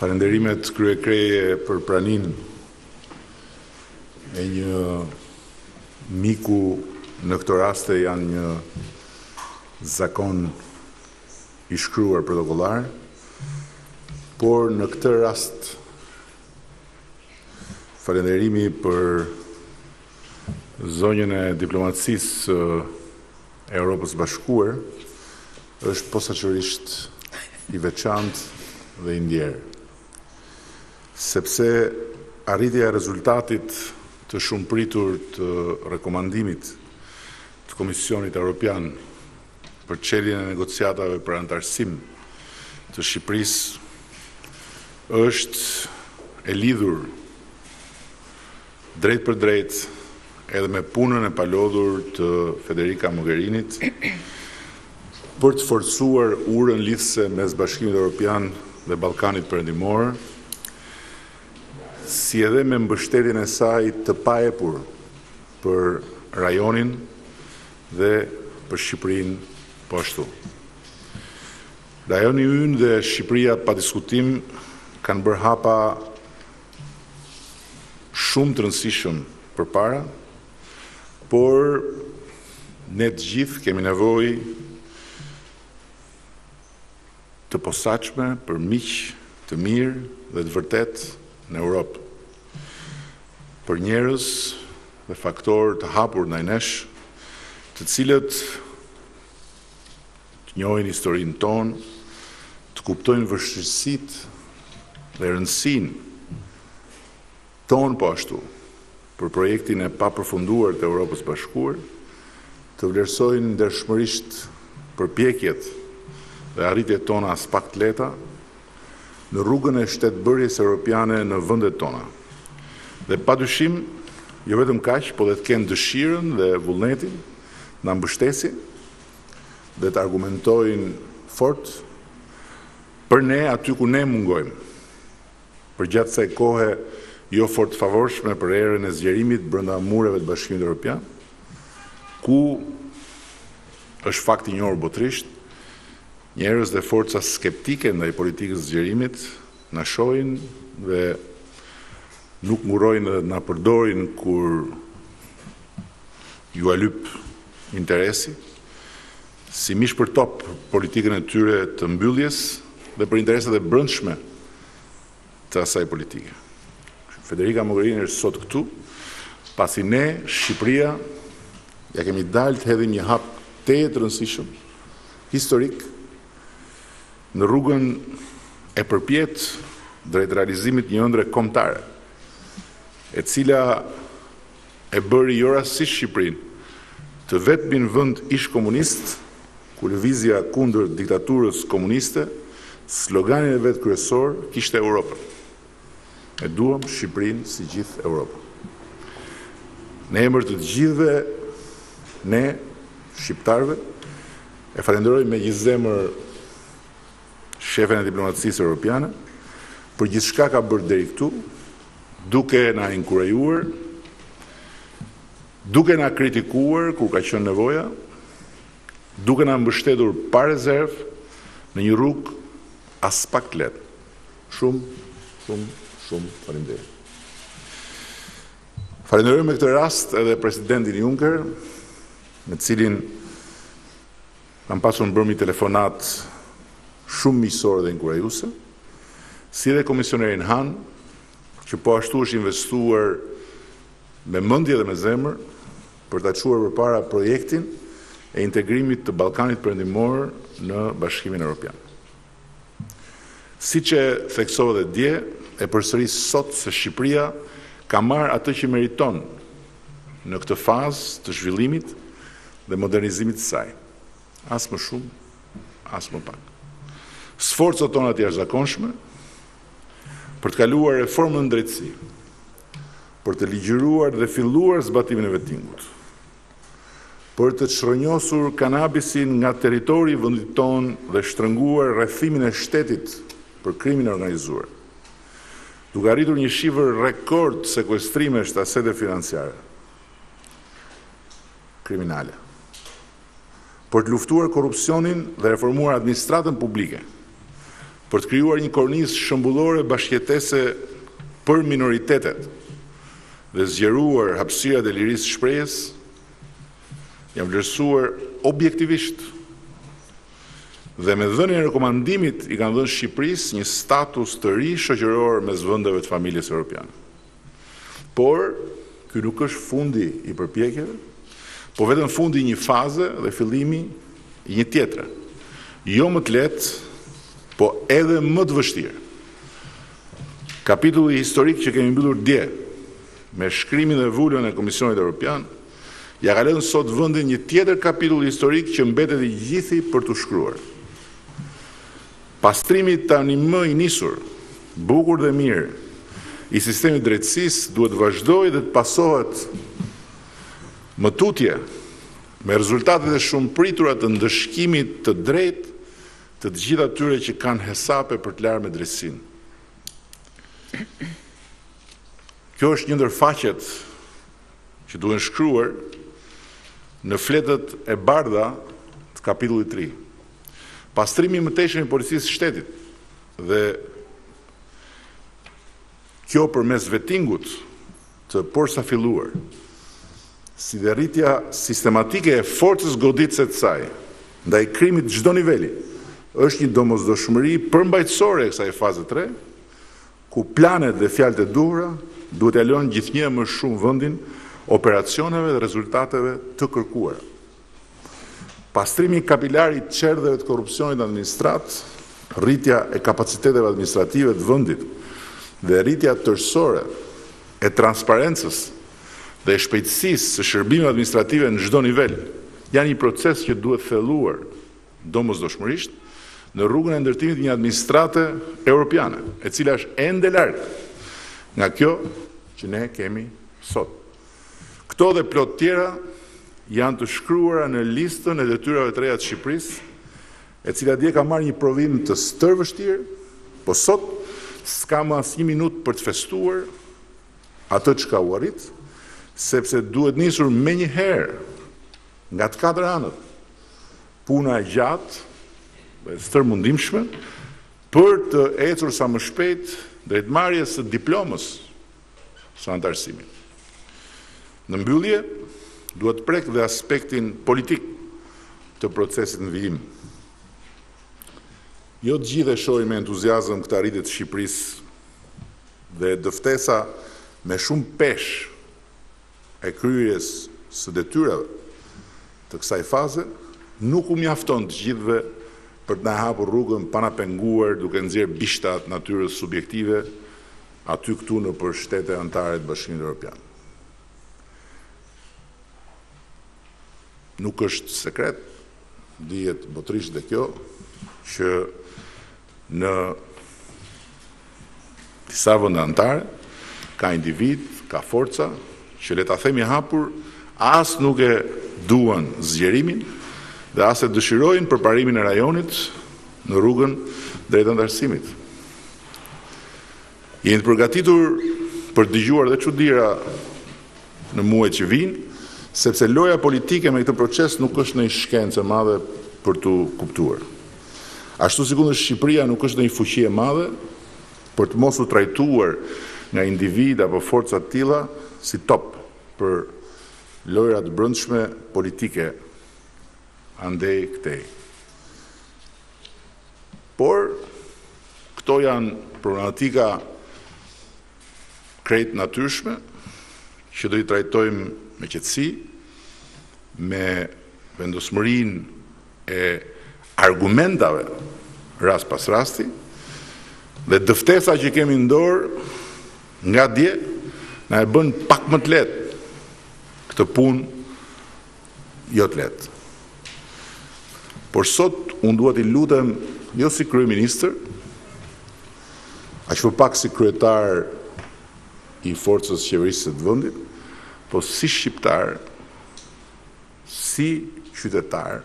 Falenderimet kryekreje për praninë e një miku në këtë raste janë një zakon I shkruar protokollar, por në këtë rast falenderimi për zonjën e diplomacisë e Evropës Bashkuar është posaçërisht I veçantë dhe I ndjerë, sepse arritja e rezultatit të shumëpritur të rekomandimit të Komisionit Evropian për çeljen e negociatave për antarësim të Shqipërisë është e lidhur drejt për drejt edhe me punën e palodhur të Federica Mogherinit për të forcuar urën lidhëse mes Bashkimit Evropian dhe Ballkanit Perëndimor, si edhe me mbështetjen e saj të paepur për Rajonin dhe për Shqipërinë po ashtu. Rajoni ynë dhe Shqipëria pa diskutim kanë bërë hapa shumë të rëndësishëm përpara, por ne të gjithë kemi nevojë të posaçme për miq të mirë dhe të vërtet në Europë, për njerëz dhe faktorë të hapur ndaj nesh, të cilët të njohin historinë tonë, të kuptojnë vështirësitë dhe rëndësinë tonë po ashtu, për projektin e papërfunduar të Evropës Bashkuar, të vlerësojnë ndershmërisht përpjekjet dhe arritjet tona as pak të lehta në rrugën e shtetbërjes europiane në vendet tona. Dhe padyshim, jo vetëm kaq, po dhe të kenë dëshirën dhe vullnetin na mbështesin dhe të argumentojnë fort për ne aty ku ne mungojmë, për gjatë kësaj kohe jo fort favorshme për erën e zgjerimit brenda mureve të Bashkimit Evropian, ku është fakt I njohur botërisht, njerëz dhe forca skeptike ndaj politikës së zgjerimit na shohin dhe nuk ngurojnë dhe na përdorin kur ju alyp interesi, si mish për top politikën e tyre të mbylljes dhe për interesat e brendshme të asaj politike. Federica Mogherini është sot këtu, pasi ne, Shqipëria, ja kemi dalë të hedhim një hap teje të rëndësishëm, historik, në rrugën e përpjet drejt realizimit një ëndre kombëtare, e cila e bëri jo rastësisht Shqipërinë të vetmin vend ish komunist, ku lëvizja kundër diktaturës komuniste, sloganin e vet kryesor kishte Europën. E duam Shqipërinë si gjithë Europën. Në emër të gjithëve, ne, shqiptarëve, e falenderoj me gjithë zemër shefen e diplomacisë europiane për gjithçka ka bërë deri këtu, duke na inkurajuar, duke na kritikuar kur ka qenë nevoja, duke na mbështetur pa rezervë në një rrugë as pak të lehtë. Shumë faleminderit. Falenderoj me këtë rast edhe Presidentin Junker, me cilin kam pasur bërë një telefonat shumë miqësore dhe inkurajuese, si dhe Komisionerin Han, që po ashtu është investuar me mendje dhe me zemër për ta çuar përpara projektin e integrimit të Ballkanit Perëndimor në Bashkimin Evropian. Siç e theksova dhe dje, e përsëris sot se Shqipëria ka marrë atë që meriton në këtë fazë të zhvillimit dhe modernizimit të saj. As më shumë, as më pak. Sforcat tona të jashtëzakonshme për të kaluar reformën në drejtësi, për të ligjëruar dhe filluar zbatimin e vettingut, për të çrrënjosur kanabisin nga territori I vendit tonë dhe shtrënguar rrethimin e shtetit për krimin e organizuar, duke arritur një shifër rekord sekuestrimesh të asete financiare kriminale, për të luftuar korrupsionin dhe reformuar administratën publike, për të krijuar një kornizë shëmbullore bashkëjetese për minoritetet dhe zgjeruar hapësirat e lirisë shprehjes, jam vlerësuar objektivisht dhe me dhënien e rekomandimit i kanë dhënë Shqipërisë një status të ri shoqëror mes vendeve të familjes europiane. Por ky nuk është fundi i përpjekjeve, po vetëm fundi i një faze dhe fillimi i një tjetre. Jo më të lehtë, po edhe më të vështirë. Kapitulli historik që kemi mbyllur dje me shkrimin dhe vulën e Komisionit Evropian, ja ka lënë sot vendin një tjetër kapitull historik që mbetet i gjithi për të shkruar. Pastrimi tani më i nisur, bukur dhe mirë, i sistemit drejtësisë duhet vazhdojë dhe të pasohet më tutje me rezultatet e shumë pritura të ndëshkimit të drejtë të gjitha atyre që kanë hesape për të larë me drejtësinë. Kjo është një ndër faqet që duhen shkruar në fletët e bardha të kapitullit 3. Pastrimi i mëtejshëm i policisë së shtetit dhe kjo përmes vettingut të posaçmëruar, si dhe rritja sistematike e forcës goditëse të saj ndaj krimit çdo niveli, është një domosdoshmëri përmbajtësore e kësaj faze 3, ku planet dhe fjalët e duhura duhet t'ia lënë gjithnjë më shumë vendin operacioneve dhe rezultateve të kërkuara. Pastrimi kapilar i çerdheve të korrupsionit në administrat, rritja e kapaciteteve administrative të vendit dhe rritja tërësore e transparencës dhe e shpejtësisë së shërbimeve administrative në çdo nivel janë një proces që duhet thelluar domosdoshmërisht në rrugën e ndërtimit të një administrate europiane, e cila është ende larg nga kjo që ne kemi sot. Këto dhe plot tjera janë të shkruara në listën e detyrave të reja të Shqipërisë, e cila dje ka marrë një provim të stërvështirë, po sot s'ka më as një minutë për të festuar atë që ka u arrit, sepse duhet nisur me një herë nga të katër anët puna e gjatë dhe stërmundimshme për të ecur sa më shpejt drejt marrjes së diplomës së antarësimit. Në mbyllje, duhet prek dhe aspektin politik të procesit në vijim. Jo të gjithë e shohin me entuziazëm këtë arritje të Shqipërisë dhe dëftesa me shumë pesh e kryerjes së detyrave të kësaj faze nuk u mjafton të gjithëve për të na hapur rrugën pa na penguar duke nxjerrë bishtat natyrës subjektive aty këtu në për shtete anëtare të Bashkimit Evropian. Nuk është sekret, dihet botërisht dhe kjo, që në disa vende anëtare ka individ, ka forca, që le ta themi hapur, as nuk e duan zgjerimin dhe as e dëshirojnë përparimin e rajonit në rrugën drejt antarësimit. Jeni të përgatitur për të dëgjuar dhe çuditëra në muajt që vinë, sepse loja politike me këtë proces nuk është në një shkencë e madhe për të kuptuar. Ashtu sikur Shqipëria nuk është në një fuqi e madhe për të mos u trajtuar nga individ apo forca të tilla si top për lojra të brendshme politike andej këtej. Por këto janë problematika krejt natyrshme që do i trajtojmë me qetësi, me vendosmërinë e argumentave rast pas rasti, dhe dëftesa që kemi në dorë nga dje na e bën pak më të lehtë këtë punë jo të lehtë. Por sot unë duhet i lutem jo si kryeministër, aq më pak si kryetar i forcës qeverisë së vendit, po si shqiptar, si qytetar,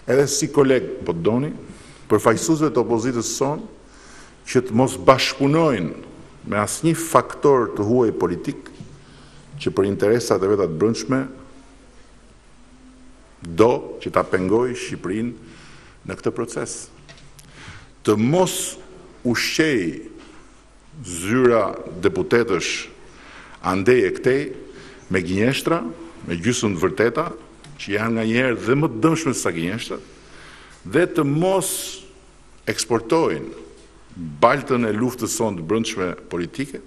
edhe si koleg po të doni, përfaqësuesve të opozitës sonë, që të mos bashkëpunojnë me asnjë faktor të huaj politik që për interesat e veta të brendshme do që ta pengojë Shqipërinë në këtë proces. të mos ushqej zyra deputetësh andej e këtej me gënjeshtra, me gjysmë të vërteta, që janë nga njerë dhe më të dëmshme sa gënjeshtra, dhe të mos eksportojnë baltën e luftës sonë të brendshme politike,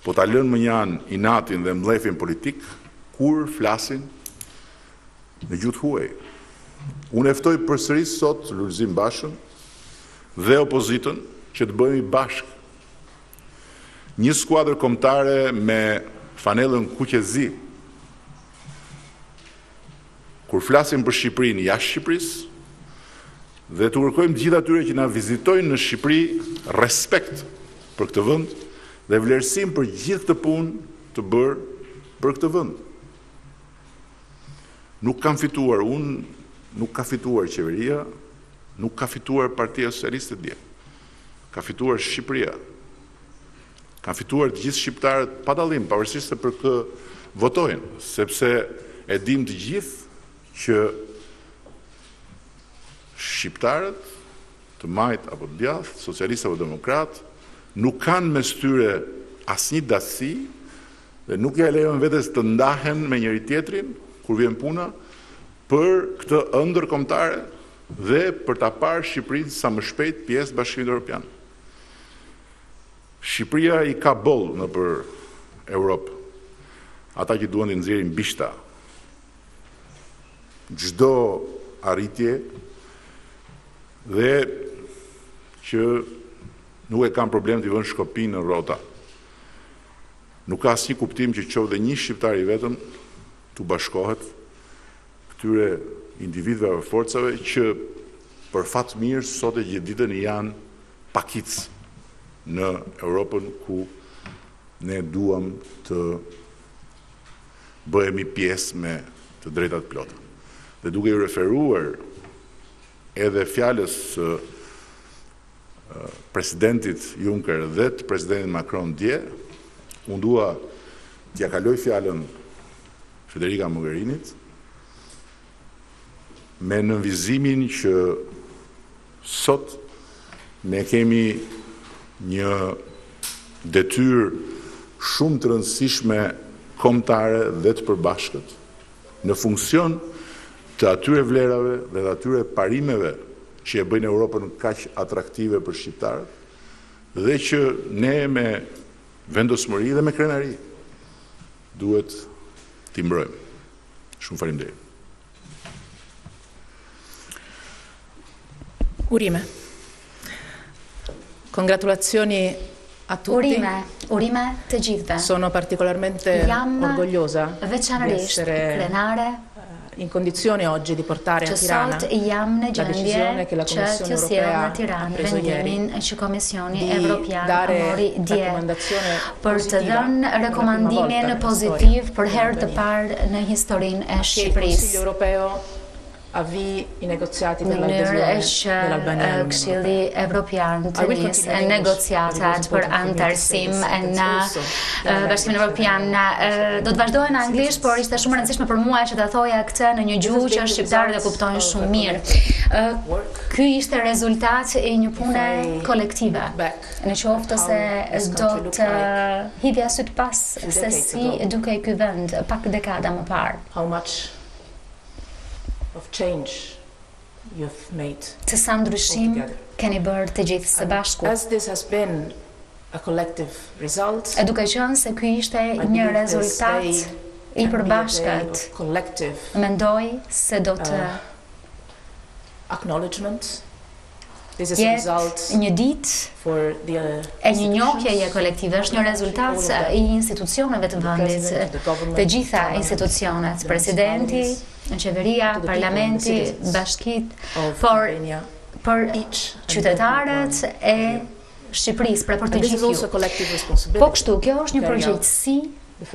po ta lënë më janë inatin dhe mlefin politik, kur flasin në gjuhë huaj. Unë e ftoj përsëri sot Lulzim Bashën dhe opozitën që të bëhemi bashkë. Një skuadër kombëtare me fanellën kuqezi, kur flasim për Shqipërinë jashtë Shqipërisë, dhe të kërkojmë gjithë atyre që na vizitojnë në Shqipëri respekt për këtë vend dhe vlerësim për gjithë këtë punë të bërë për këtë vend. Nuk kam fituar unë, nuk ka fituar qeveria, nuk ka fituar Partia Socialiste dje. Ka fituar Shqipëria. Ka fituar të gjithë shqiptarët pa dallim, pavarësisht se për kë votojnë, sepse e dim të gjithë që shqiptarët, të majt apo të djathtë, socialistë apo demokratë, nuk kanë mes tyre asnjë dasë dhe nuk ja lejojnë vetes të ndahen me njëri tjetrin kur vjen puna për këtë ëndër kombëtare dhe për ta parë Shqipërinë sa më shpejt pjesë Bashkimit Evropian. Shqipëria i ka boll nëpër Europë. Ata që duan të nxjerrin bishta çdo arritje dhe që nuk e kanë problem të i vënë Shkopinë në rrota. Nuk ka asnjë kuptim që qoftë dhe një shqiptar i vetëm të bashkohet këtyre individëve dhe forcave që për fat mirë sot e gjithë ditën janë pakic në Europën ku ne duam të bëhemi pjesë me të drejtat plota. Dhe duke i referuar edhe fjalës presidentit Junker dhe të presidentit Macron dje, unë dua t'ja kaloj fjalën Federica Mogherinit me nënvizimin që sot ne kemi një detyrë shumë të rëndësishme kombëtare dhe të përbashkët në funksion të atyre vlerave dhe të atyre parimeve që e bëjnë Europën kaq atraktive për shqiptarët dhe që ne me vendosmëri dhe me krenari duhet t'i mbrojmë. Shumë faleminderit. Urime. Congratulazioni a tutti. Urime të gjithëve. Sono particolarmente orgogliosa di essere krenare in condizione oggi di portare a Tirana la decisione che la Commissione Europea ha preso ieri di dare raccomandazione positiva rekomandimin pozitiv për herë të parë në historinë e Shqipërisë. Il Consiglio Europeo avvii i negoziati per l'adesione dell'Albania all'Unione Këshilli Evropian të nisë negociatat për antarësim në Bashkimin Evropian. Do të vazhdohen në anglisht, por ishte shumë rëndësishme për mua që ta thoja këtë në një gjuhë që shqiptarët e kuptojnë shumë mirë. Ky ishte rezultat i një pune kolektive. Në qoftë se do të hidhja syt pas se si dukej ky vend pak dekada më parë. Of change you've made. Të sa ndryshim keni bërë të gjithë së bashku. As this has been a collective result, e duke qenë se ky ishte një rezultat i përbashkët, mendoj se do të acknowledgement. This is jetë një ditë e një njohjeje kolektive, është një rezultat i institucioneve të vendit, të gjitha institucionet, presidenti, qeveria, parlamenti, bashkit, por për qytetarët e Shqipërisë, pra për të gjithë ju. Po kështu, kjo është një përgjegjësi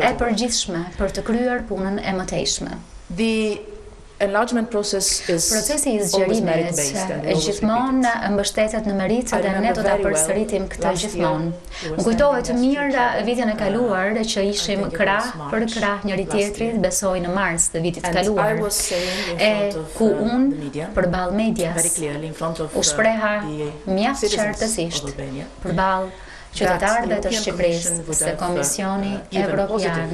e përgjithshme për të kryer punën e mëtejshme. The Procesi I zgjerimit gjithmonë mbështetet në meritë dhe ne do ta përsëritim këtë gjithmonë. Më kujtohet mirë vitin e kaluar që ishim krah për krah njëri tjetrit, besoj në mars të vitit kaluar, ku unë përballë medias u shpreha mjaft qartësisht përballë qytetarëve të Shqipërisë se Komisioni Evropian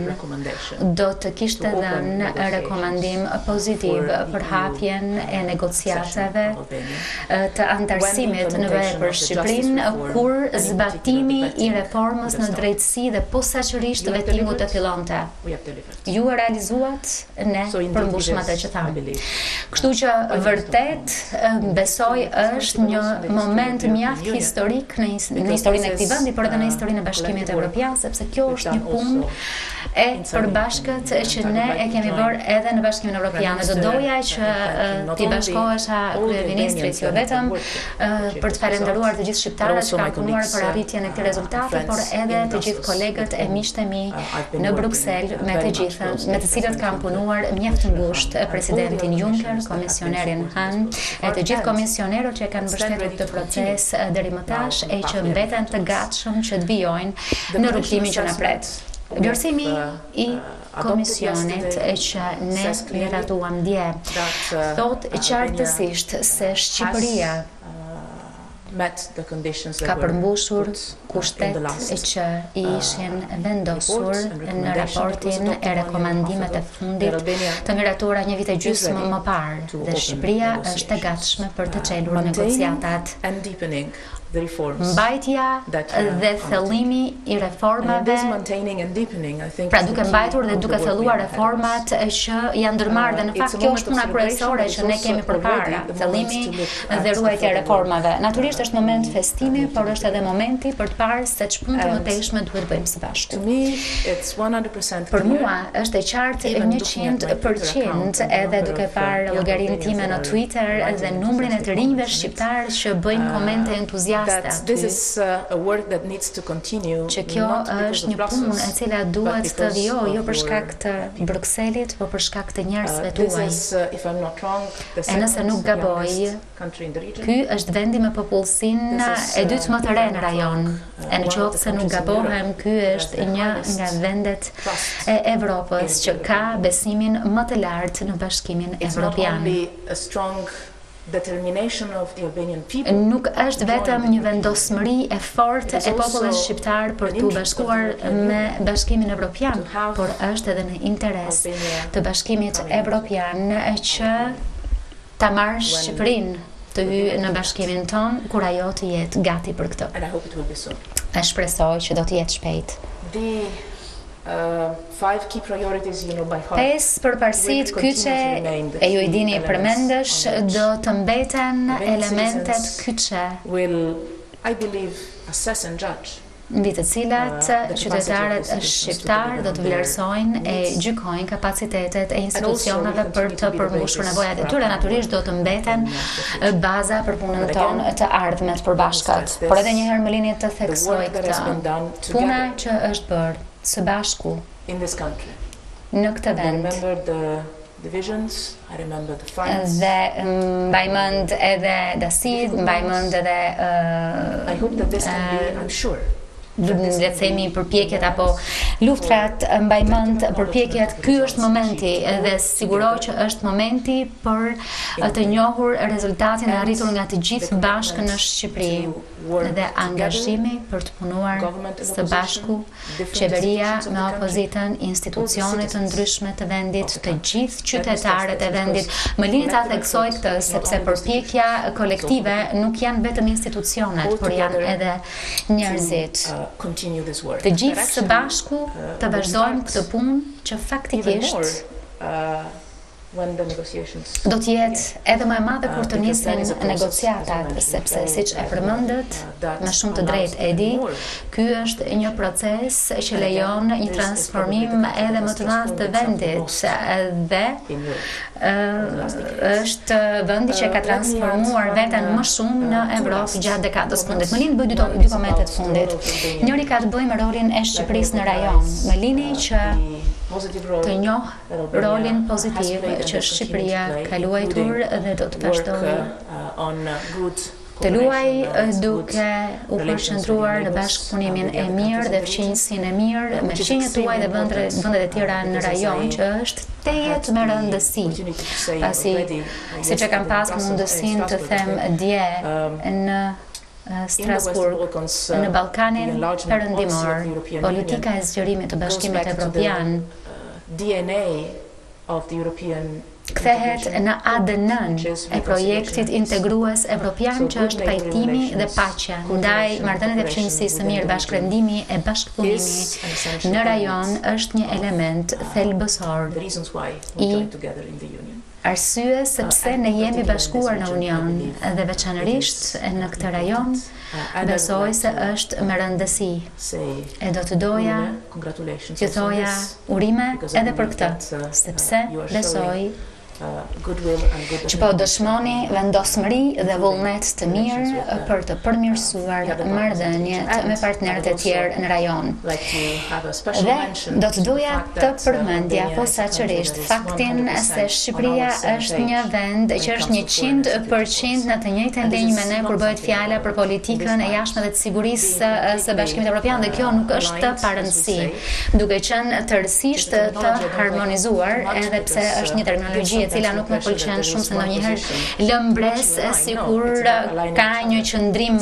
do të kishte dhënë rekomandim pozitiv për hapjen e negociatave të antarësimit në vepër për Shqipërinë, kur zbatimi I reformës në drejtësi dhe posaçërisht vettingu të fillonte. Ju e realizuat, ne përmbushëm atë që thamë. Kështu që vërtet besoj është një moment mjaft historik në historinë e këtij vendi, por edhe në historinë e Bashkimit Evropian, sepse kjo është një punë e përbashkët që ne e kemi bërë edhe në Bashkimin Evropian. Do doja që t'i bashkohesha kryeministrit jo vetëm për të falenderuar të gjithë shqiptarët që kanë punuar për arritjen e këtij rezultati, por edhe të gjithë kolegët e miqtë e mi në Bruksel, me të cilët kanë punuar mjaft ngushtë, Presidentin Junker, komisionerin Han, e të gjithë komisionerët që kanë mbështetur këtë proces deri më tash e që mbeten të gatshëm që të vijojnë në rrugtimin që na pret. Vlerësimi I komisionit që ne miratuam dje thot qartësisht se Shqipëria ka përmbushur kushtet që I ishin vendosur në raportin e rekomandimet e fundit të miratuara një vit e gjysmë më parë dhe Shqipëria është e gatshme për të çelur negociatat. Mbajtja dhe thellimi I reformave, pra duke mbajtur dhe duke thelluar reformat që janë ndërmarrë dhe në fakt kjo është puna kryesore që ne kemi përpara, thellimi dhe ruajtja e reformave. Natyrisht është moment festimi, por është edhe momenti për të parë se ç'punë të mëtejshme duhet bëjmë së bashku. Për mua është e qartë 100% edhe duke parë llogarinë time në Twitter dhe numrin e të rinjve shqiptar që bëjnë komente entuziaste që kjo është një punë e cila duhet të vijojë jo për shkak të Brukselit, por për shkak të njerëzve tuaj. E nëse nuk gaboj, ky është vendi me popullsinë e dytë më të re në rajon. E në qoftë se nuk gabohem, ky është një nga vendet e Evropës që ka besimin më të lartë në Bashkimin Evropian. Nuk është vetëm një vendosmëri e fortë e popullit shqiptar për t'u bashkuar me Bashkimin Evropian, por është edhe në interes të Bashkimit Evropian që ta marrë Shqipërinë të hyjë në bashkimin ton kur ajo të jetë gati për këtë. E shpresoj që do të jetë shpejt. 5 përparësit kyçe e ju I dini përmendesh do të mbeten elementet kyçe mbi të cilat qytetarët shqiptar do të vlerësojnë e gjykojnë kapacitetet e institucioneve për të përmbushur nevojat e tyre. Natyrisht do të mbeten baza për punën tonë të ardhmet përbashkët. Por edhe një herë më lini të theksoj këtë. Puna që është bërë së bashku në këtë vend dhe mbaj mend edhe dasit, mbaj mend edhe le të themi përpjekjet apo luftrat, mbaj mend përpjekjet. Ky është momenti dhe siguroj që është momenti për të njohur rezultatin e arritur nga të gjithë bashkë në Shqipëri dhe angazhimi për të punuar së bashku qeveria me opozitën, institucionet të ndryshme të vendit, të gjithë qytetarët e vendit. Më lini ta theksoj këtë sepse përpjekja kolektive nuk janë vetëm institucionet, por janë edhe njerëzit. Të gjithë së bashku të vazhdojmë këtë punë që faktikisht do të jetë edhe më e madhe kur të nisin negociatat, sepse siç e përmendët me shumë të drejtë e di, ky është një proces që lejon një transformim edhe më të madh të vendit dhe është vendi që ka transformuar veten më shumë në Evropë gjatë dekadës fundit. Më lini bëj dy komente të fundit. Njëri ka të bëjë me rolin e Shqipërisë në rajon. Më lini që të njoh rolin pozitiv që Shqipëria ka luajtur dhe do të vazhdojë të luaj duke u përqendruar në bashkëpunimin e mirë dhe fqinjësinë e mirë me fqinjët tuaj dhe vendet e tjera në rajon që është tejet me rëndësi. Pasi, siç e kam pasur mundësinë të them dje në Strasburg, në Ballkanin Perëndimor, politika e zgjerimit të Bashkimit Evropian kthehet në ADN-n e projektit integrues evropian që është pajtimi dhe paqja ndaj marrëdhënieve e fqinjësisë së mirë, bashkërendimi e bashkëpunimi në rajon është një element thelbësor i arsye sepse ne jemi bashkuar në Union dhe veçanërisht në këtë rajon besoj se është me rëndësi e do të doja që thoja urime edhe për këtë sepse besoj që po dëshmoni vendosmëri dhe vullnet të mirë për të përmirësuar marrëdhëniet me partnerët e tjerë në rajon. Dhe do të doja të përmendja posaçërisht faktin se Shqipëria është një vend që është 100% në të njëjtën linjë me ne kur bëhet fjala për politikën e jashtme dhe të sigurisë së Bashkimit Evropian dhe kjo nuk është të parëndësi, duke qenë tërësisht të harmonizuar edhe pse është një terminologji e cila nuk më pëlqen shumë se ndonjëherë lëm mbres sikur ka një qëndrim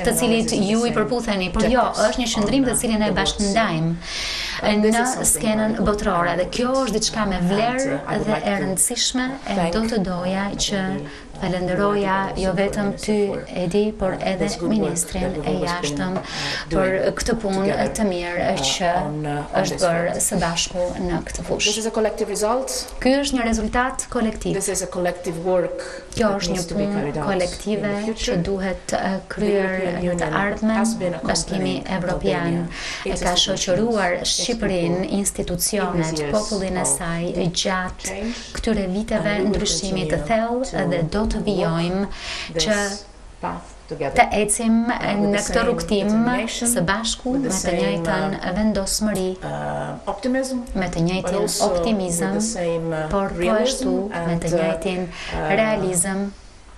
të cilit ju i përputheni, por jo, është një qëndrim të cilin e bashkëndajmë në skenën botërore dhe kjo është diçka me vlerë dhe e rëndësishme e do të doja që falenderoja jo vetëm ty, Edi, por edhe ministrin e jashtëm për këtë punë të mirë që është bërë së bashku në këtë fushë. Ky është një rezultat kolektiv. Kjo është një punë kolektive që duhet kryer në të ardhmen. Bashkimi Evropian e ka shoqëruar Shqipërinë, institucionet, popullin e saj gjatë këtyre viteve ndryshimi të thellë dhe do të vijojmë që të ecim në këtë rrugtim së bashku me të njëjtën vendosmëri, me të njëjtin optimizëm, por po ashtu me të njëjtin realizëm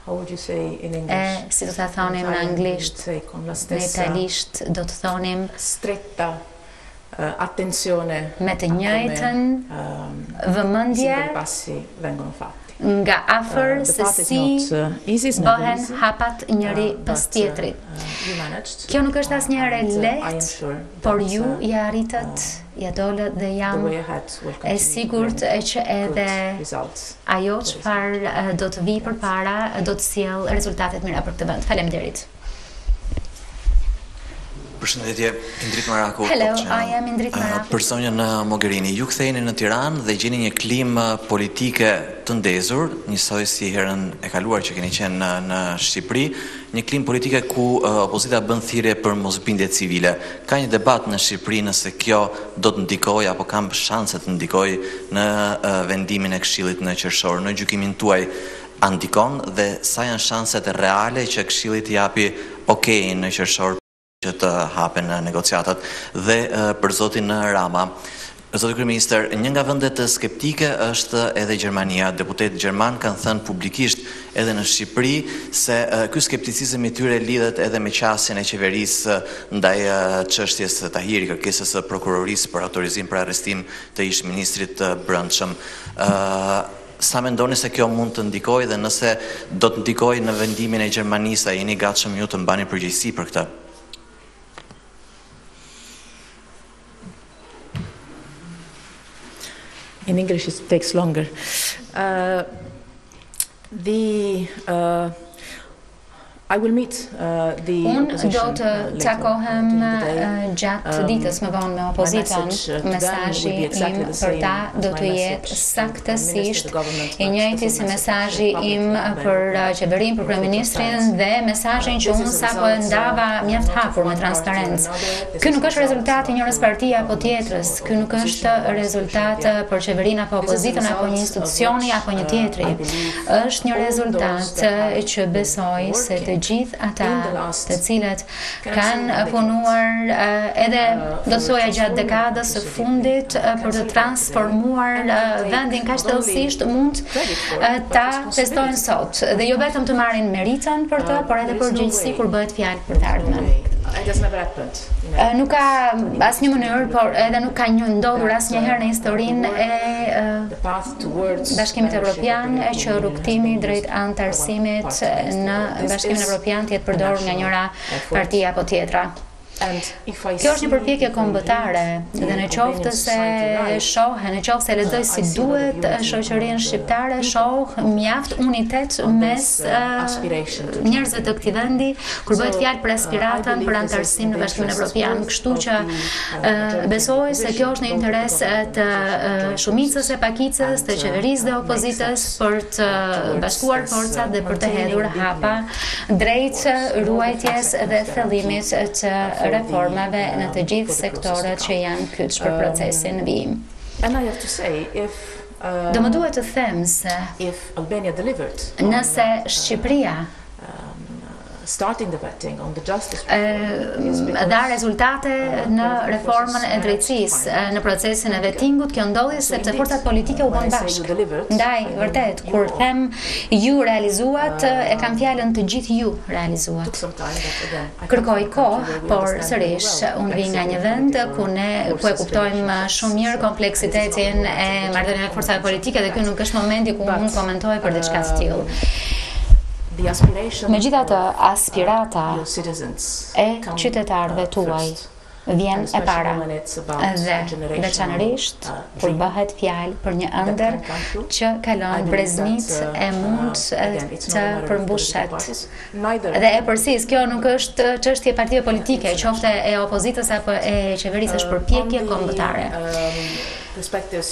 e, si do të thonim në anglisht, në italisht do të thonim me të njëjtën vëmendje nga afër se si bëhen hapat njëri pas tjetrit. Kjo nuk është asnjëherë lehtë, por ju ja arritët, ja dolët dhe jam e sigurt që edhe ajo çfarë do të vi përpara do të sjellë rezultate të mira për këtë vend. Faleminderit. Përshëndetje, Indrit Maraku. Hello, I am Indrit Maraku. Personjën Mogherini, ju ktheheni në Tiranë dhe gjeni një klimë politike të ndezur, njësoj si herën e kaluar që keni qenë në Shqipëri, një klimë politike ku opozita bën thirrje për mosbindje civile. Ka një debat në Shqipëri nëse kjo do të ndikojë apo kam shanse të ndikojë në vendimin e Këshillit në qershor. Në gjykimin tuaj a ndikon dhe sa janë shanset reale që Këshilli t'i japi okejin në qershor që të hapen negociatat dhe për zotin Rama. Zoti kryeministër, një nga vendet skeptike është edhe Gjermania. Deputet gjerman kanë thënë publikisht edhe në Shqipëri se ky skepticizëm i tyre lidhet edhe me qasjen e qeverisë ndaj çështjes së Tahiri, kërkesës së prokurorisë për autorizim për arrestim të ish-ministrit të brendshëm. Sa mendoni se kjo mund të ndikojë dhe nëse do të ndikojë në vendimin e Gjermanisë, a jeni gatshëm ju të mbani përgjegjësi për këtë? In English it takes longer. I will meet the Unë do të takohem gjatë ditës më vonë me opozitën. Mesazhi im për ta do të jetë saktësisht i njëjti si mesazhi im për qeverinë, për kryeministrin dhe mesazhin që unë sapo e ndava mjaft hapur me transparencë. Ky nuk është rezultati i njërës partie apo tjetrës. Ky nuk është rezultat për qeverinë apo opozitën apo një institucioni apo një tjetri. Është një rezultat që besoj se të të gjithë ata të cilët kanë punuar edhe do të thoja gjatë dekadës së fundit për të transformuar vendin kaq thellësisht mund ta festojnë sot dhe jo vetëm të marrin meritën për të, por edhe përgjegjësi kur bëhet fjalë për të ardhmen. Nuk ka asnjë mënyrë, por edhe nuk ka ndodhur asnjëherë në historinë e Bashkimit Evropian që rrugtimi drejt anëtarësimit në Bashkimin Evropian të jetë përdorur nga njëra parti apo tjetra. Kjo është një përpjekje kombëtare dhe në qoftë se shohë, në qoftë se lexoj si duhet shoqërinë shqiptare, shoh mjaft unitet mes njerëzve të këtij vendi kur bëhet fjalë për aspiratën për anëtarësim në Bashkimin Evropian. Kështu që besoj se kjo është në interes të shumicës e pakicës, të qeverisë dhe opozitës për të bashkuar forcat dhe për të hedhur hapa drejt ruajtjes dhe thellimit të reformave në të gjithë sektorët që janë kyç për procesin në vijim. Do më duhet të them se nëse Shqipëria dha rezultate në reformën e drejtësisë, në procesin e vettingut, kjo ndodhi sepse forcat politike u bën bashkë. Ndaj, vërtet, kur them ju realizuat, e kam fjalën të gjithë ju realizuat. Kërkoi kohë, por sërish unë vi nga një vend ku e kuptojmë shumë mirë kompleksitetin e marrëdhënieve forcave politike dhe ky nuk është momenti ku unë komentoj për diçka të tillë. Megjithatë, aspirata e qytetarëve tuaj vjen e para dhe veçanërisht kur bëhet fjalë për një ëndër që kalon breznit e mund të përmbushet. Dhe e përsis, kjo nuk është çështje partive politike, qofte e opozitës apo e qeverisë, është përpjekje kombëtare.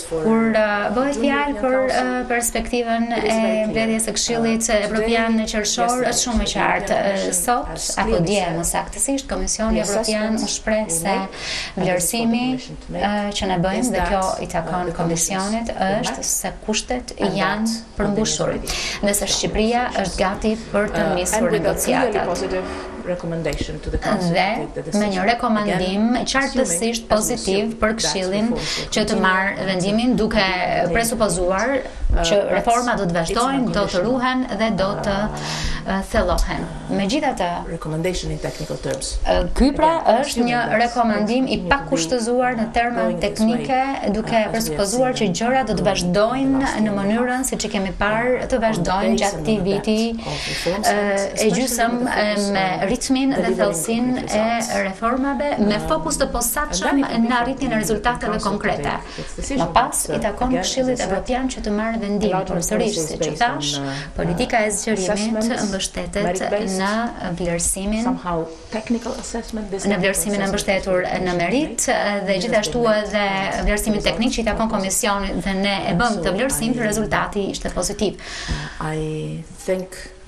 Kur bëhet fjalë për perspektivën e mbledhjes së Këshillit Evropian në qershor, është shumë e qartë. Sot apo dje më saktësisht Komisioni Evropian u shpreh se vlerësimi që ne bëjmë dhe kjo i takon Komisionit është se kushtet janë përmbushur dhe se Shqipëria është gati për të nisur negociatat. Dhe me një rekomandim qartësisht pozitiv për Këshillin që të marrë vendimin duke presupozuar që reforma do të vazhdojnë, do të ruhen dhe do të thellohen. Megjithatë, ky pra është një rekomandim i pakushtëzuar në terma teknike, duke presupozuar që gjërat do të vazhdojnë në mënyrën siç e kemi parë të vazhdojnë gjatë këtij viti e gjysëm me ritmin dhe thellësinë e reformave me fokus të posaçëm në arritjen e rezultateve konkrete. Më pas i takon Këshillit Evropian që të marrë vendim, por sërish, siç e thash, politika e zgjerimit mbështetet në vlerësimin e mbështetur në merit dhe gjithashtu edhe vlerësimin teknik që i takon Komisionit dhe ne e bëm këtë vlerësim, rezultati ishte pozitiv.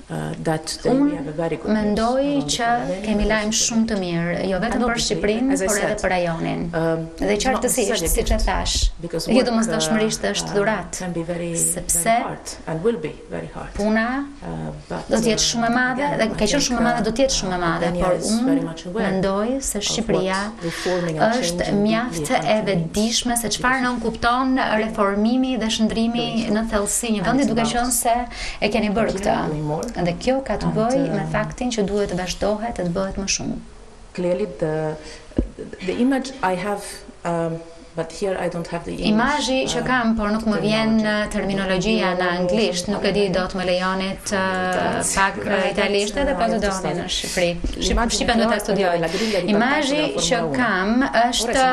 Unë mendoj që kemi lajm shumë të mirë, jo vetëm për Shqipërinë, por edhe për rajonin. Dhe qartësisht, siç e thash, jo domosdoshmërisht është dhuratë, sepse puna do të jetë shumë e madhe dhe ka qenë shumë e madhe, do të jetë shumë e madhe, por unë mendoj se Shqipëria është mjaft e vetëdijshme se çfarë nën kupton reformimi dhe shndrimi në thellësi një vendi, duke qenë se e keni bërë këtë. Dhe kjo ka të bëjë me faktin që duhet të vazhdohet të bëhet më shumë. Imazhi që kam, por nuk më vjen terminologjia në anglisht, nuk e di do të më lejonit pak italisht edhe po të doni në Shqipëri. Shqipen do ta studioj. Imazhi që kam është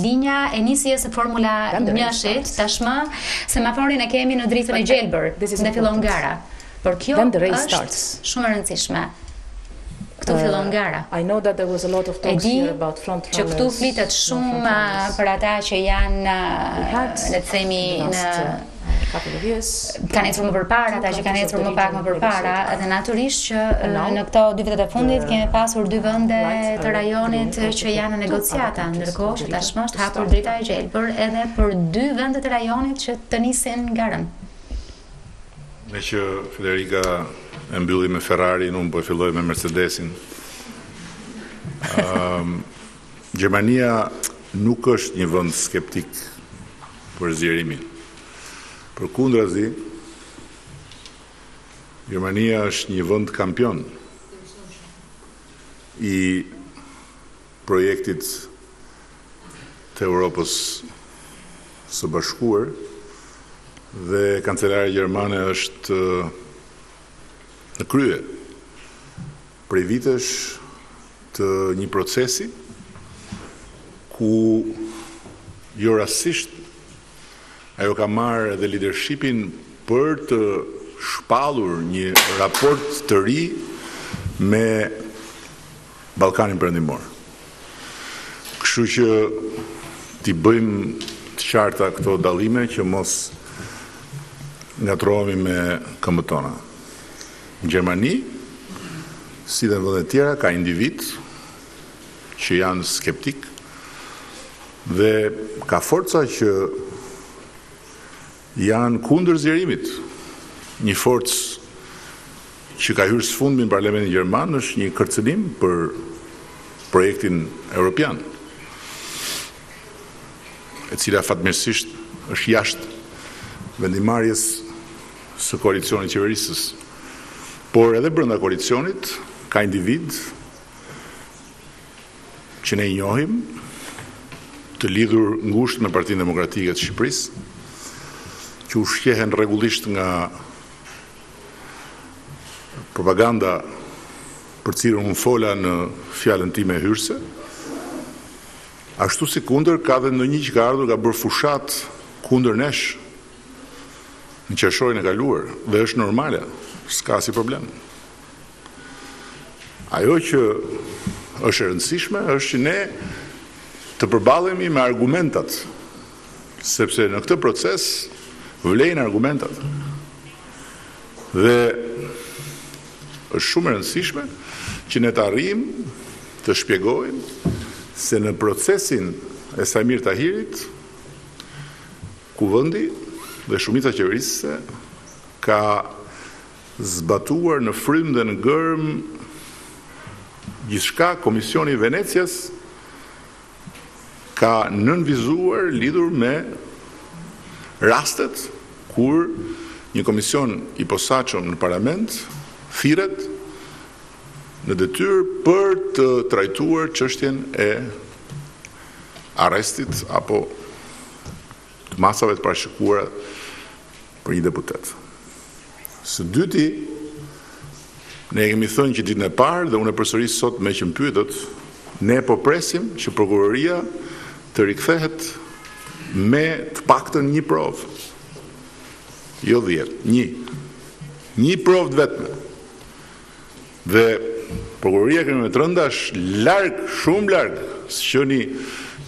linja e nisjes së Formula 1-shit, tashmë semaforin e kemi në dritën e gjelbër dhe fillon gara. Por kjo është shumë e rëndësishme. Këtu fillon gara. E di që këtu flitet shumë për ata që janë, le të themi, kanë ecur më përpara, ata që kanë ecur më pak më përpara, dhe natyrisht që në këto 2 vitet e fundit kemi pasur 2 vende të rajonit që janë në negociata, ndërkohë që tashmë është hapur drita e gjelbër edhe për 2 vende të rajonit që të nisin garën. Me që Federica e mbylli me Ferrarin, unë po e filloj me Mercedesin. Gjermania nuk është një vend skeptik për zgjerimin. Përkundrazi, Gjermania është një vend kampion i projektit të Europës së Bashkuar dhe kancelare gjermane është në krye prej vitesh të një procesi ku jo rastësisht ajo ka marrë edhe leadershipin për të shpallur një raport të ri me Ballkanin Perëndimor. Kështu që t'i bëjmë të qarta këto dallime që mos ngatrohemi me këmbët tona. Në Gjermani, si dhe në vendet tjera, ka individ që janë skeptik dhe ka forca që janë kundër zgjerimit. Një forcë që ka hyrë së fundmi në Parlamentin Gjerman është një kërcënim për projektin evropian, e cila fatmirësisht është jashtë vendimarrjes së koalicionit qeverisës. Por edhe brenda koalicionit ka individ që ne i njohim, të lidhur ngushtë me Partinë Demokratike të Shqipërisë, që ushqehen rregullisht nga propaganda për cilën unë fola në fjalën time hyrëse, ashtu si kundër ka dhe ndonjë që ka ardhur ka bërë fushat kundër nesh në qershorin e kaluar, dhe është normale, s'ka si problem. Ajo që është e rëndësishme është që ne të përballemi me argumentat, sepse në këtë proces vlejnë argumentat. Dhe është shumë e rëndësishme që ne të arrijmë të shpjegojmë se në procesin e Samir Tahirit, kuvendi dhe shumica qeverisëse ka zbatuar në frym dhe në gërm gjithçka. Komisioni i Venecias ka nënvizuar lidhur me rastet kur një komision i posaçëm në parlament thirret në detyrë për të trajtuar çështjen e arrestit apo të masave të parashikuara për një deputet. Së dyti, ne kemi thënë që ditën e parë, dhe unë e përsëris sot me që më pyetët, ne po presim që prokuroria të rikthehet me të paktën një provë. Jo 10, një provë vetme. Dhe prokuroria kemi me të rënda është larg, shumë larg, së që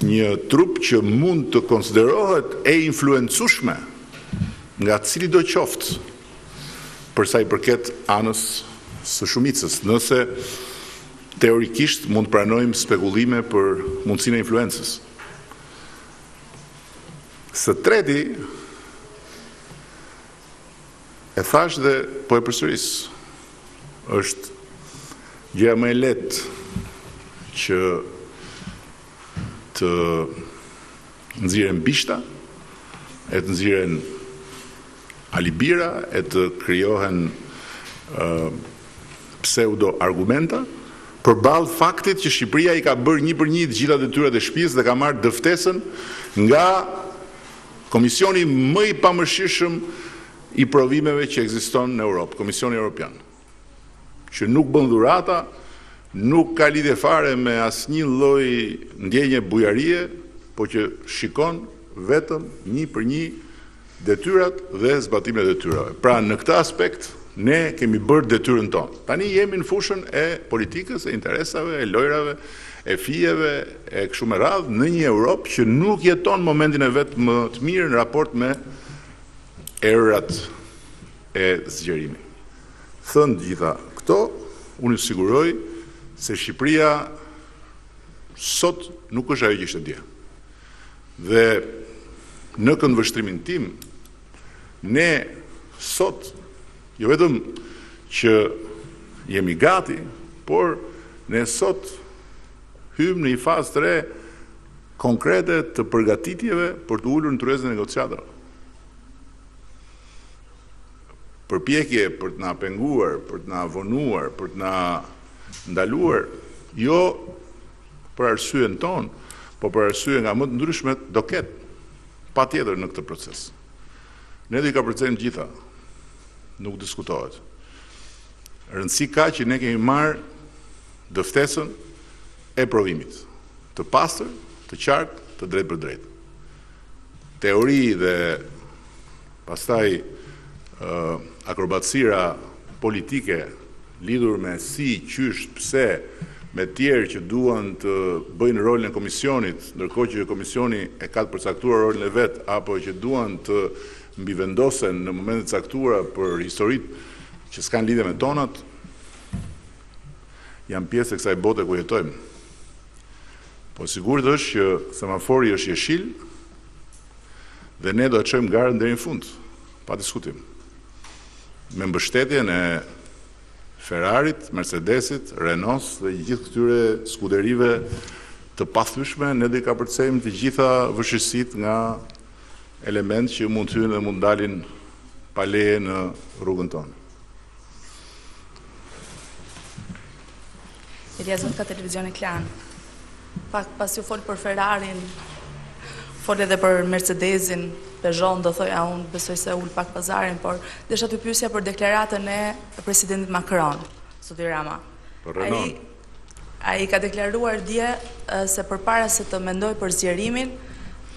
një trup që mund të konsiderohet e influencueshme nga cili do qoftë për sa i përket anës së shumicës, nëse teorikisht mund të pranojmë spekullime për mundësinë e influencës. Së treti, e thash dhe po e përsëris, është gjëja më e lehtë që të nxirren bishta, e të nxirren alibira, e të krijohen pseudo argumenta përballë faktit që Shqipëria i ka bërë një për një të gjitha detyrat e shtëpisë dhe ka marrë dëftesën nga komisioni më i pamëshirshëm i provimeve që ekziston në Europë, Komisioni Evropian, që nuk bën dhurata, nuk ka lidhje fare me asnjë lloj ndjenje bujarie, po që shikon vetëm një për një detyrat dhe zbatimet e detyrave. Pra në këtë aspekt ne kemi bërë detyrën tonë. Tani jemi në fushën e politikës, e interesave, e lojrave, e fijeve, e kështu me radhë, në një Europë që nuk jeton momentin e vet më të mirë në raport me errat e zgjerimit. Thënë gjitha këto, unë ju siguroj se Shqipëria sot nuk është ajo që ishte dje. Dhe në këndvështrimin tim, ne sot, jo vetëm që jemi gati, por ne sot hymë në një fazë të re konkrete të përgatitjeve për të ullur në tryezën e negociatave. Përpjekje për të na penguar, për të na vonuar, për të na ndaluar, jo për arsyen tonë, po për arsye nga më të ndryshmet do ketë patjetër në këtë proces. Ne do i ka përcejmë gjitha, nuk diskutohet. Rëndësi ka që ne kemi marrë dëftesën e provimit, të pastër, të qartë, të drejtë për drejtë. Teori dhe pastaj akrobatësira politike lidhur me si, qysh, pse, me tjerë që duan të bëjnë rolin e komisionit, ndërkohë që komisioni e ka të përcaktuar rolin e vet, apo që duan të mbivendosen në momentet e caktuara për historitë që s'kan lidhje me tonat, janë pjesë e kësaj bote ku jetojmë. Po sigurt është që semafori është jeshil dhe ne do të çojmë garën deri në fund, pa diskutim. Me mbështetjen e Ferrarit, Mercedesit, Renault dhe gjithë këtyre skuderive të pathyeshme, ne do i kapërcejmë të gjitha vështirësitë nga element që mund të hyjnë dhe mund dalin pa leje në rrugën tonë. Eliazot ka televizioni Klan. Pas ju fol për Ferrarin, fol edhe për Mercedesin, Peugeot, do thoja unë, besoj se ullë pak pazarin, por desha të pyesja për deklaratën e presidentit Macron, Zoti Rama. Ai ka deklaruar dje se përpara se të mendoj për zgjerimin,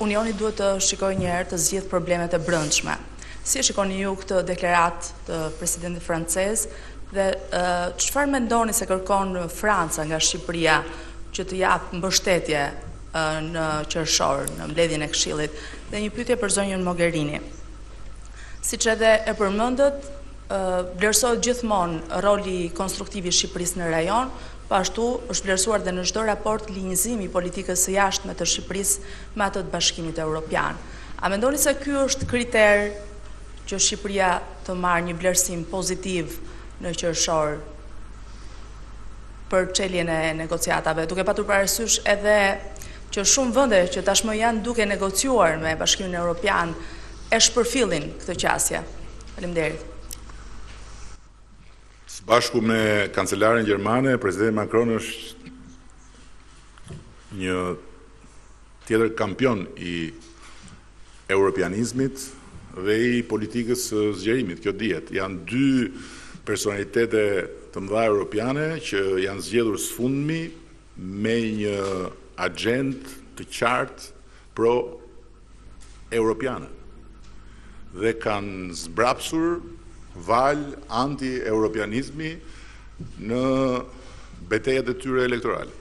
Unioni duhet të shikojë një herë të zgjidhë problemet e brendshme. Si e shikoni ju këtë deklaratë të presidentit francez dhe çfarë mendoni se kërkon Franca nga Shqipëria që të japë mbështetje në qershor, në mbledhjen e Këshillit, dhe një pyetje për zonjën Mogherini. Siç edhe e përmendët, vlerësohet gjithmonë roli konstruktiv i Shqipërisë në rajon, po ashtu është vlerësuar dhe në çdo raport linjëzimi i politikës së jashtme të Shqipërisë me atë të Bashkimit Evropian. A mendoni se ky është kriter që Shqipëria të marrë një vlerësim pozitiv në qershor për çeljen e negociatave, duke patur parasysh edhe që shumë vende që tashmë janë duke negociuar me Bashkimin Evropian e shpërfillin këtë qasje? Faleminderit. Së bashku me kancelarin gjermane, presidenti Macron është një tjetër kampion i europianizmit dhe i politikës së zgjerimit. Kjo dihet. Janë dy personalitete të mëdha europiane që janë zgjedhur sfundmi me një agent të qartë pro-europiane dhe kanë zbrapsur val anti-europianizmi në betejat e tyre elektorale.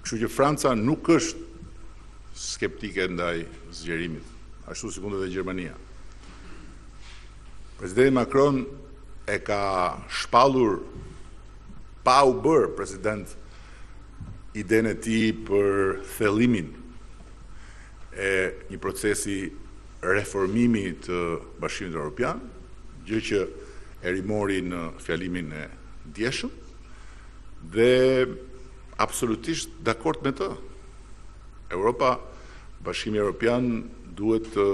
Kështu që Franca nuk është skeptike ndaj zgjerimit, ashtu sikur edhe Gjermania. Presidenti Macron e ka shpallur pa u bërë president idenë e tij për thellimin e një procesi reformimi të Bashkimit Evropian, gjë që e rimori në fjalimin e djeshëm dhe absolutisht dakord me të. Europa, Bashkimi Evropian duhet të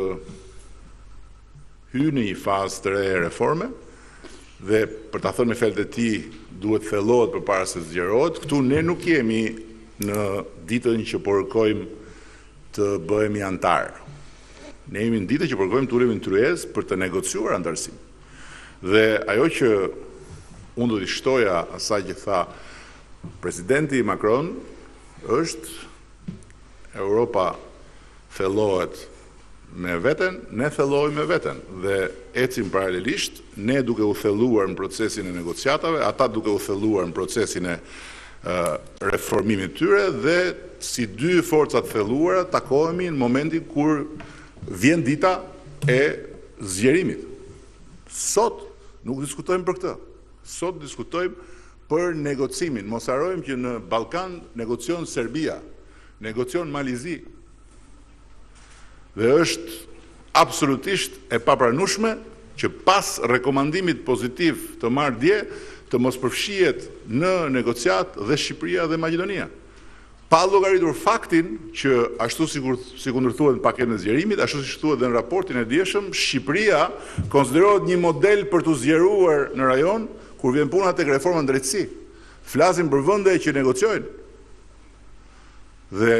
hyjë në një fazë të re reforme dhe për ta thënë me fjalët e tij duhet thellohet përpara se zgjerohet. Këtu ne nuk jemi në ditën që po kërkojmë të bëhemi antar. Ne jemi në ditën që po kërkojmë të ulemi në tryezë për të negociuar antarësim. Dhe ajo që unë do t'i shtoja asaj që tha presidenti Macron është Europa thellohet me veten, ne thellohemi me veten dhe ecim paralelisht, ne duke u thelluar në procesin e negociatave, ata duke u thelluar në procesin e reformimit tyre dhe si dy forcat thelluara takohemi në momentin kur vjen dita e zgjerimit. Sot nuk diskutojmë për këtë. Sot diskutojmë për negocimin. Mos harrojmë që në Ballkan negocion Serbia, negocion Malizi. Dhe është absolutisht e papranueshme që pas rekomandimit pozitiv të marrë dje, të mos përfshihet në negociat dhe Shqipëria dhe Maqedonia. Pa llogaritur faktin që ashtu si kundërthuhet në paketën e zgjerimit, ashtu si thuhet dhe në raportin e dieshëm, Shqipëria konsiderohet një model për të zgjeruar në rajon kur vjen puna tek reforma në drejtësi. Flasim për vende që negociojnë. Dhe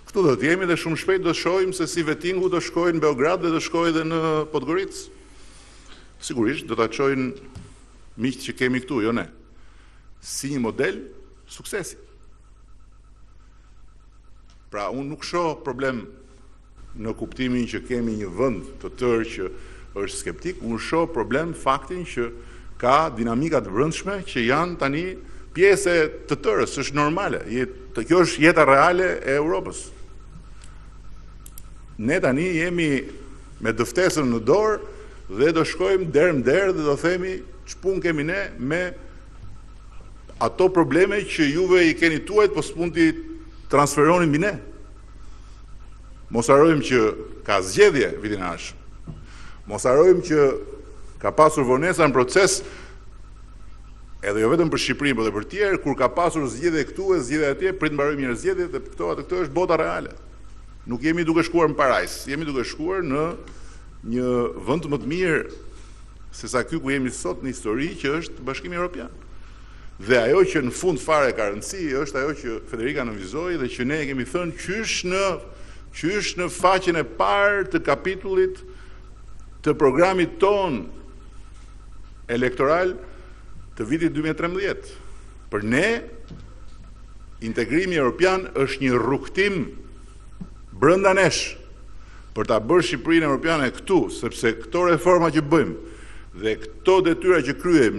këtu do të jemi dhe shumë shpejt do të shohim se si vettingu do shkojnë në Beograd dhe do shkojë edhe në Podgoricë. Sigurisht do ta çojnë miqtë që kemi këtu, jo ne. Si një model suksesi. Pra, unë nuk shoh problem në kuptimin që kemi një vend të tërë që është skeptik, unë shoh problem faktin që ka dinamika të brendshme që janë tani pjesë të tërës, është normale. Kjo është jeta reale e Europës. Ne tani jemi me dëftesën në dorë dhe do shkojmë derë më derë dhe do themi ç'pun kemi ne me ato probleme që juve i keni tuajt, po s'pun t'i transferonin mbi ne. Mos harrojmë që ka zgjedhje vitin e ardhshëm. Mos harrojmë që ka pasur vonesa në proces, edhe jo vetëm për Shqipërinë, por edhe për tjerë, kur ka pasur zgjedhje këtu e zgjedhje atje, prit mbarojmë një zgjedhje dhe këto është bota reale. Nuk jemi duke shkuar në parajs, jemi duke shkuar në një vend më të mirë se sa ky ku jemi sot në histori, që është Bashkimi Evropian. Dhe ajo që në fund fare ka rëndësi është ajo që Federica nënvizoi dhe që ne kemi thënë qysh në faqen e parë të kapitullit të programit ton elektoral të vitit 2013. Për ne, integrimi evropian është një rrugtim brenda nesh për ta bërë Shqipërinë evropiane këtu, sepse këto reforma që bëjmë dhe këto detyra që kryejmë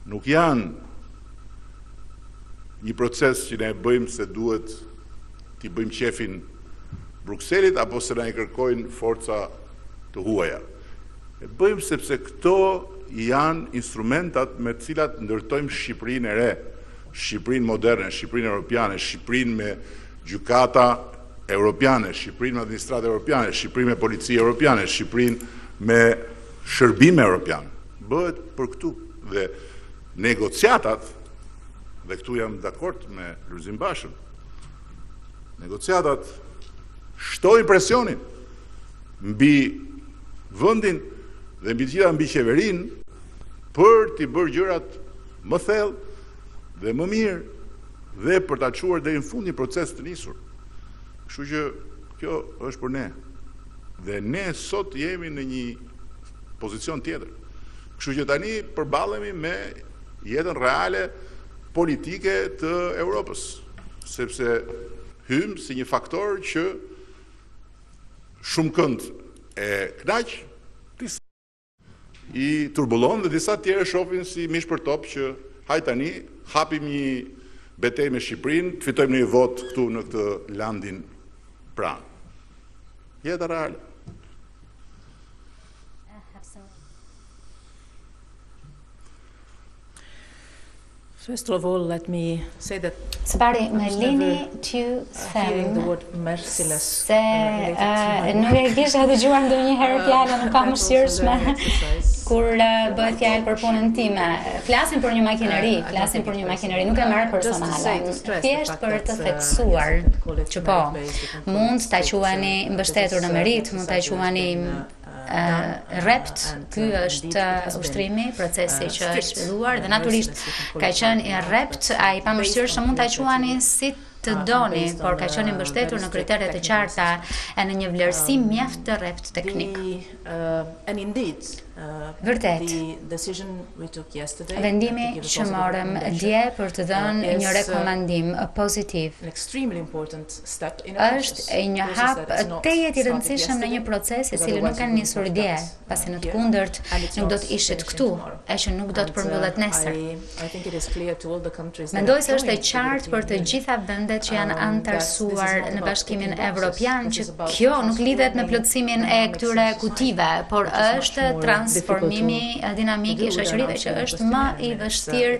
nuk janë një proces që ne bëjmë se duhet t'i bëjmë qefin Brukselit apo se na i kërkojnë forca të huaja. E bëjmë sepse këto janë instrumentat me të cilat ndërtojmë Shqipërinë e re, Shqipërinë moderne, Shqipërinë europiane, Shqipërinë me gjykata europiane, Shqipërinë me administratë europiane, Shqipërinë me polici europiane, Shqipërinë me shërbime europiane. Bëhet për këtu. Dhe negociatat, dhe këtu jam dakord me Lulzim Bashën, negociatat shtojnë presionin mbi vendin dhe mbi gjitha mbi qeverinë për t'i bërë gjërat më thellë dhe më mirë dhe për ta çuar deri në fund një proces të nisur. Kështu që kjo është për ne. Dhe ne sot jemi në një pozicion tjetër. Kështu që tani përballemi me jetën reale politike të Europës, sepse hym si një faktor që shumë kënd e knaq, disa i turbullon dhe disa tjerë shohin si mish për top që hajt tani hapim një betejë me Shqipërinë, të fitojmë një vot këtu në këtë landin pranë. Jeta reale. First of all, let me say that Së pari, me lini t'ju them se nuk e kisha dëgjuar ndonjëherë fjalën e pamëshirshme kur bëhet fjalë për punën time. Flasim për një makineri, nuk e merr personale. Thjesht për të theksuar që po, mund ta quani mbështetur në merit, mund ta quani rept, ky është ushtrimi, procesi që është zhvilluar dhe natyrisht ka qenë i rept, ai pamëshirshëm mund ta quani si të doni, por ka qenë mbështetur në kriteret e qarta e në një vlerësim mjaft të rept teknik. Vërtet, vendimi që morëm dje për të dhënë një rekomandim pozitiv është një hap tejet i rëndësishëm në një proces i cili nuk kanë nisur dje, pasi në të kundërt nuk do të ishit këtu, e që nuk do të përmbyllet nesër. Mendoj se është e qartë për të gjitha vendet që janë antarësuar në Bashkimin Evropian që kjo nuk lidhet me plotësimin e këtyre kutive, por është transformimi dinamik i shoqërive që është më i vështirë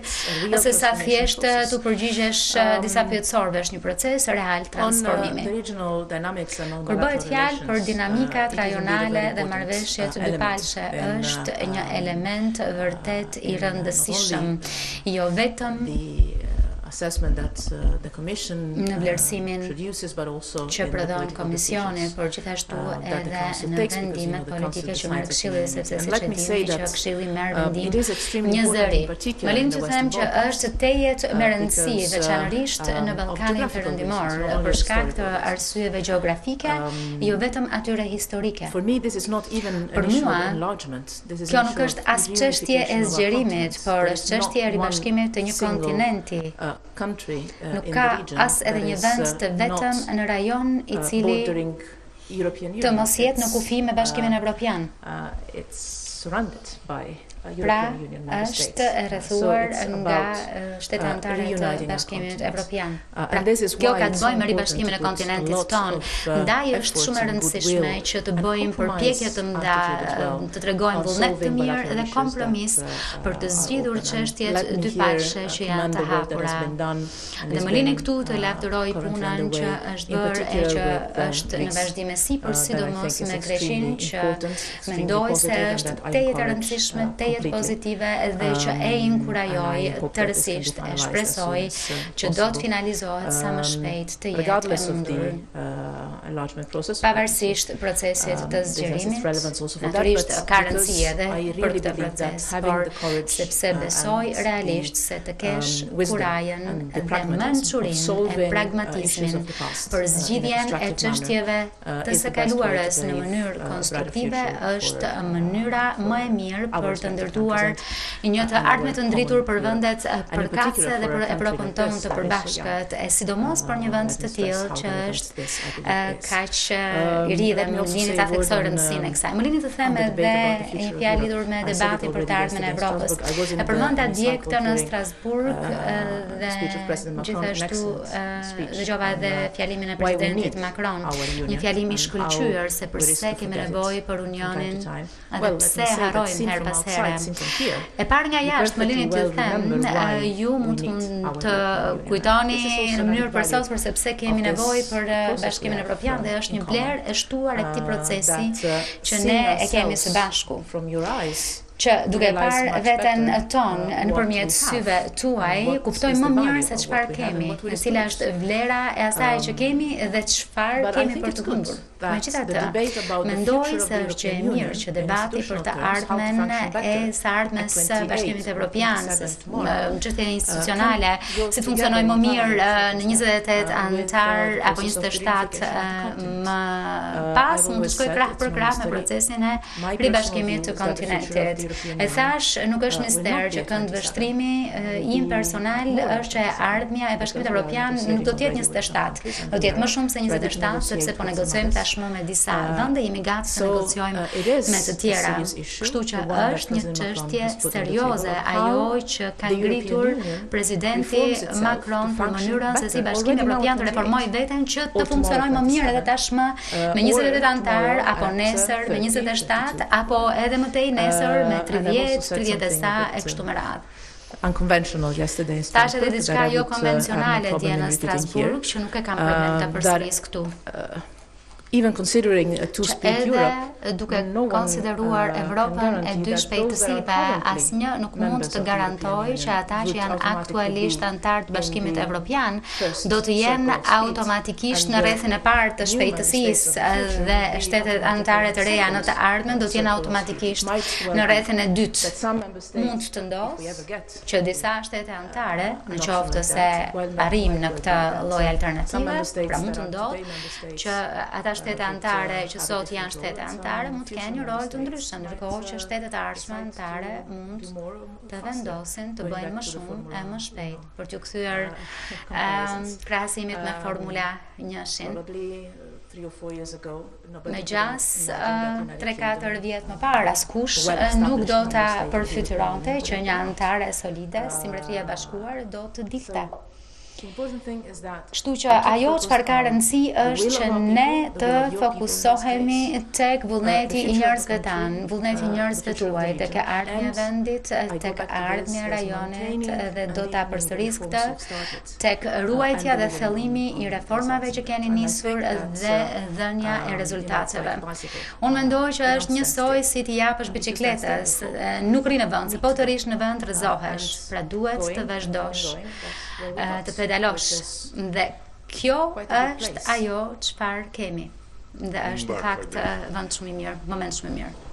se sa thjesht të përgjigjesh disa pyetësorëve, është një proces real transformimi. Kur bëhet fjalë për dinamikat rajonale dhe marrëveshjet dypalshe, është një element vërtet i rëndësishëm, jo vetëm në vlerësimin që prodhon Komisioni, por gjithashtu edhe në vendimet politike që marrë Këshilli, sepse siç e dini që Këshilli merr vendim një zëri. Më lini të them që është tejet me rëndësi, veçanërisht në Ballkanin Perëndimor, për shkak të arsyeve gjeografike, jo vetëm atyre historike. Për mua, kjo nuk është as çështje e zgjerimit, por është çështje e ribashkimit të një kontinenti. Nuk ka as edhe një vend të vetëm në rajon i cili të mos jetë në kufi me Bashkimin Evropian. Pra, është e rrethuar nga shtetet anëtare të Bashkimit Evropian. Pra, kjo ka të bëjë me ribashkimin e kontinentit ton. Ndaj është shumë e rëndësishme që të bëjmë përpjekje të mëdha, të tregojmë vullnet të mirë dhe kompromis për të zgjidhur çështjet dypalshe që janë të hapura. Dhe më lini këtu të lavdëroj punën që është bërë e që është në vazhdime sipër, sidomos me Greqinë, që mendoj se është tejet e rëndësishme, pozitive dhe që e inkurajoj tërësisht, e shpresoj që do të finalizohet sa më shpejt të jetë e mundur. Pavarësisht procesit të zgjerimit, natyrisht ka rëndësi edhe për këtë proces, por sepse besoj realisht se të kesh kurajën dhe mençurinë e pragmatizmin për zgjidhjen e çështjeve të së kaluarës në mënyrë konstruktive është mënyra më e mirë për të ndërtuar një të ardhme të ndritur për vendet përkatëse dhe për Evropën tonë të përbashkët, e sidomos për një vend të tillë që është kaq i ri dhe më lini ta theksoj rëndësinë e kësaj. Më lini të them edhe një fjalë lidhur me debatin për të ardhmen e Evropës. E përmenda dje këtë në Strasburg dhe gjithashtu dëgjova edhe fjalimin e presidentit Macron, një fjalim i shkëlqyer se pse kemi nevojë për Unionin dhe pse harrojmë her pas here. E parë nga jashtë, më lini të them, ju mund të kujtoni në mënyrë përsosur sepse kemi nevojë për Bashkimin Evropian dhe është një vlerë e shtuar e këtij procesi që ne e kemi së bashku. Që duke parë veten tonë nëpërmjet syve tuaj, kuptojmë më mirë se çfarë kemi, e cila është vlera e asaj që kemi dhe çfarë kemi për të hundur. Megjithatë, mendoj se është gjë e mirë që debati për të ardhmen e së ardhmes së Bashkimit Evropian, çështje institucionale, si të funksionojë më mirë në 28 anëtar apo 27 më pas, mund të shkojë krah për krah me procesin e ribashkimit të kontinentit. E thash, nuk është mister që këndvështrimi im personal është që ardhmja e Bashkimit Evropian nuk do të jetë 27, do të jetë më shumë se 27, sepse po negociojmë tashmë me disa vende, jemi gati të negociojmë me të tjera. Kështu që është një çështje serioze ajo që ka ngritur presidenti Macron për mënyrën se si Bashkimi Evropian të reformojë veten që të funksionojë më mirë edhe tashmë me 28 anëtar apo nesër me 27 apo edhe më tej nesër me 30, 30 e sa e kështu me radhë. Tash edhe diçka jo konvencionale dje në Strasburg që nuk e kam problem të përsëris këtu. Edhe duke konsideruar Evropën e dy shpejtësive, asnjë nuk mund të garantojë që ata që janë aktualisht antar të Bashkimit Evropian do të jenë automatikisht në rrethin e parë të shpejtësisë dhe shtetet anëtare të reja në të ardhmen do të jenë automatikisht në rrethin e dytë. Mund të ndodhë që disa shtete anëtare, në qoftë se arrim në këtë lloj alternative, pra mund të ndodhë që ata shtete anëtare që sot janë shtete anëtare mund të kenë një rol të ndryshëm, ndërkohë që shtetet e ardhshme anëtare mund të vendosin të bëjnë më shumë e më shpejt për t'u kthyer krahasimit me Formula 1-shin. Me gjas 3-4 vjet më parë, askush nuk do ta përfytyronte që një anëtare solide si Mbretëria e Bashkuar do të dilte. Kështu që ajo çfarë ka rëndësi është që ne të fokusohemi tek vullneti I njerëzve tanë, vullneti I njerëzve tuaj, tek ardhmja e vendit, tek ardhmja e rajonit dhe do ta përsëris këtë, tek ruajtja dhe thellimi I reformave që keni nisur dhe dhënia e rezultateve. Unë mendoj që është njësoj si t'i japësh biçikletës, nuk rri në vend, se po të rish në vend rrezohesh, pra duhet të vazhdosh, të pedalosh, dhe kjo është ajo çfarë kemi, dhe është në fakt vend shumë I mirë, moment shumë I mirë.